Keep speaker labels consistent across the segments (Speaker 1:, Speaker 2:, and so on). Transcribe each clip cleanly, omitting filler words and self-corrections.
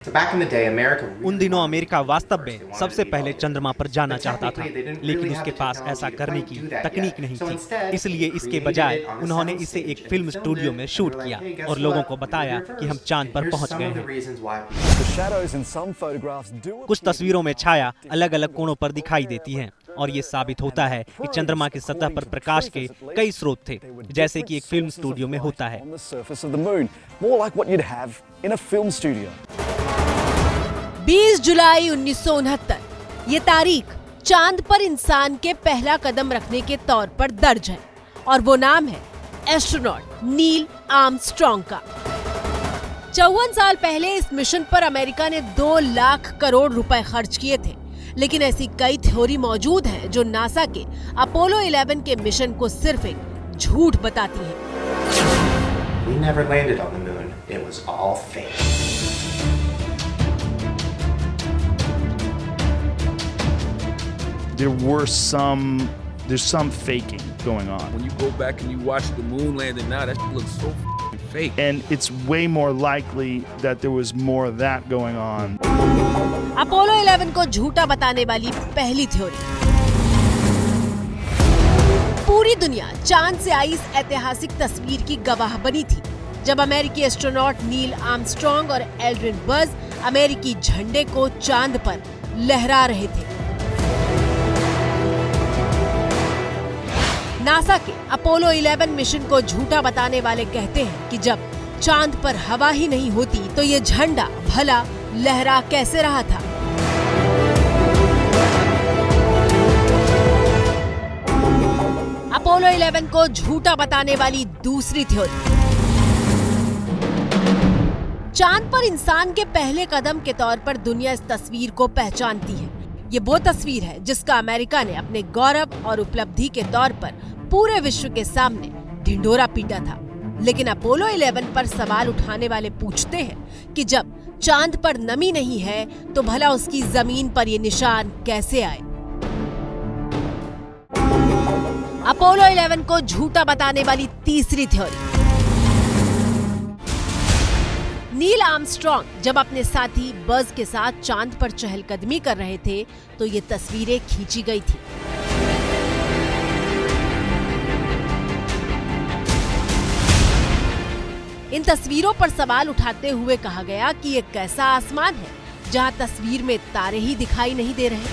Speaker 1: उन दिनों अमेरिका वास्तव में सबसे पहले चंद्रमा पर जाना चाहता था, लेकिन उसके पास ऐसा करने की तकनीक नहीं थी। इसलिए इसके बजाय उन्होंने इसे एक फिल्म स्टूडियो में शूट किया और लोगों को बताया कि हम चांद पर पहुंच गए हैं। कुछ तस्वीरों में छाया अलग अलग कोणों पर दिखाई देती है और ये साबित होता है कि चंद्रमा की सतह पर प्रकाश के कई स्रोत थे, जैसे कि एक फिल्म स्टूडियो में होता है।
Speaker 2: 20 जुलाई 1969 ये तारीख चांद पर इंसान के पहला कदम रखने के तौर पर दर्ज है और वो नाम है एस्ट्रोनॉट नील आर्मस्ट्रॉन्ग का। 54 साल पहले इस मिशन पर अमेरिका ने 2 लाख करोड़ रुपए खर्च किए थे, लेकिन ऐसी कई थ्योरी मौजूद हैं जो नासा के अपोलो 11 के मिशन को सिर्फ एक झूठ बताती हैं।
Speaker 3: We never landed on the moon. It was all fake.
Speaker 4: There's some faking going on.
Speaker 5: When you go back and you watch the moon landing now, that looks so fake.
Speaker 4: And it's way more likely that there was more of that going on.
Speaker 2: Apollo 11 को झूठा बताने वाली पहली theory. पूरी दुनिया चांद से आई इस ऐतिहासिक तस्वीर की गवाह बनी थी जब अमेरिकी एस्ट्रोनॉट नील आर्मस्ट्रॉन्ग और एल्ड्रिन बज अमेरिकी झंडे को चांद पर लहरा रहे थे। नासा के अपोलो 11 मिशन को झूठा बताने वाले कहते हैं कि जब चांद पर हवा ही नहीं होती तो ये झंडा भला लहरा कैसे रहा था। अपोलो 11 को झूठा बताने वाली दूसरी थ्योरी। चांद पर इंसान के पहले कदम के तौर पर दुनिया इस तस्वीर को पहचानती है। ये वो तस्वीर है जिसका अमेरिका ने अपने गौरव और उपलब्धि के तौर पर पूरे विश्व के सामने ढिंढोरा पीटा था। लेकिन अपोलो 11 पर सवाल उठाने वाले पूछते हैं कि जब चांद पर नमी नहीं है तो भला उसकी जमीन पर ये निशान कैसे आए। अपोलो 11 को झूठा बताने वाली तीसरी थ्योरी। नील आर्मस्ट्रॉन्ग जब अपने साथी बज के साथ चांद पर चहलकदमी कर रहे थे तो ये तस्वीरें खींची गई थी। इन तस्वीरों पर सवाल उठाते हुए कहा गया कि ये कैसा आसमान है जहां तस्वीर में तारे ही दिखाई नहीं दे रहे।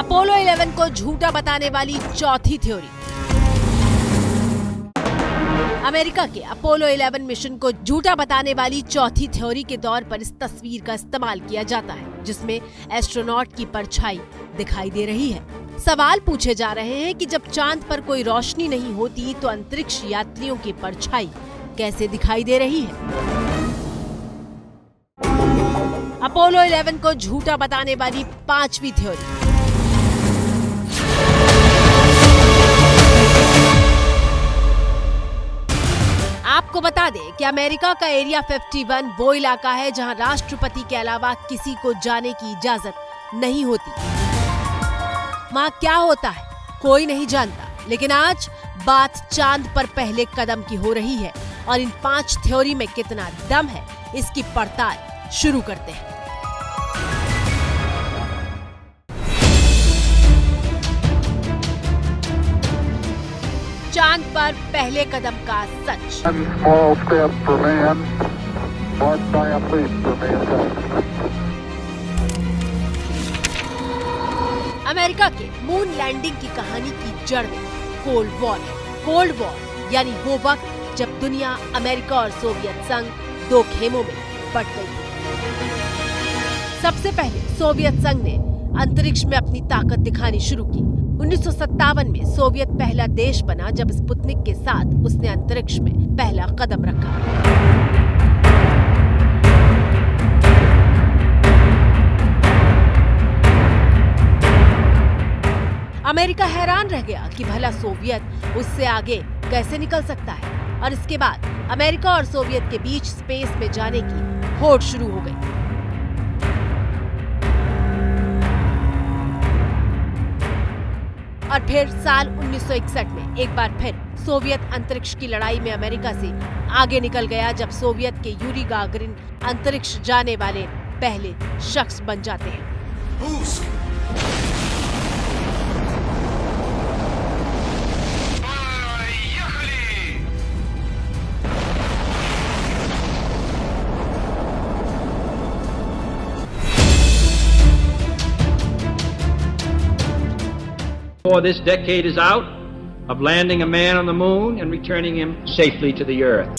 Speaker 2: अपोलो 11 को झूठा बताने वाली चौथी थ्योरी। अमेरिका के अपोलो 11 मिशन को झूठा बताने वाली चौथी थ्योरी के तौर पर इस तस्वीर का इस्तेमाल किया जाता है जिसमें एस्ट्रोनॉट की परछाई दिखाई दे रही है। सवाल पूछे जा रहे हैं कि जब चांद पर कोई रोशनी नहीं होती तो अंतरिक्ष यात्रियों की परछाई कैसे दिखाई दे रही है। अपोलो 11 को झूठा बताने वाली पांचवी थ्योरी। आपको बता दें कि अमेरिका का एरिया 51 वो इलाका है जहां राष्ट्रपति के अलावा किसी को जाने की इजाजत नहीं होती। वहाँ क्या होता है कोई नहीं जानता, लेकिन आज बात चांद पर पहले कदम की हो रही है और इन 5 थ्योरी में कितना दम है इसकी पड़ताल शुरू करते हैं। चांद पर पहले कदम का सच। अमेरिका के मून लैंडिंग की कहानी की जड़ में कोल्ड वॉर है। कोल्ड वॉर यानी वो वक्त जब दुनिया अमेरिका और सोवियत संघ 2 खेमों में बट गई थी। सबसे पहले सोवियत संघ ने अंतरिक्ष में अपनी ताकत दिखानी शुरू की। 1957 में सोवियत पहला देश बना जब स्पुतनिक के साथ उसने अंतरिक्ष में पहला कदम रखा। अमेरिका हैरान रह गया कि भला सोवियत उससे आगे कैसे निकल सकता है और इसके बाद अमेरिका और सोवियत के बीच स्पेस में जाने की होड़ शुरू हो गई। और फिर साल 1961 में एक बार फिर सोवियत अंतरिक्ष की लड़ाई में अमेरिका से आगे निकल गया जब सोवियत के यूरी गागरिन अंतरिक्ष जाने वाले पहले शख्स बन जाते हैं।
Speaker 6: Before this decade is out, of landing a man on the moon and returning him safely to the Earth.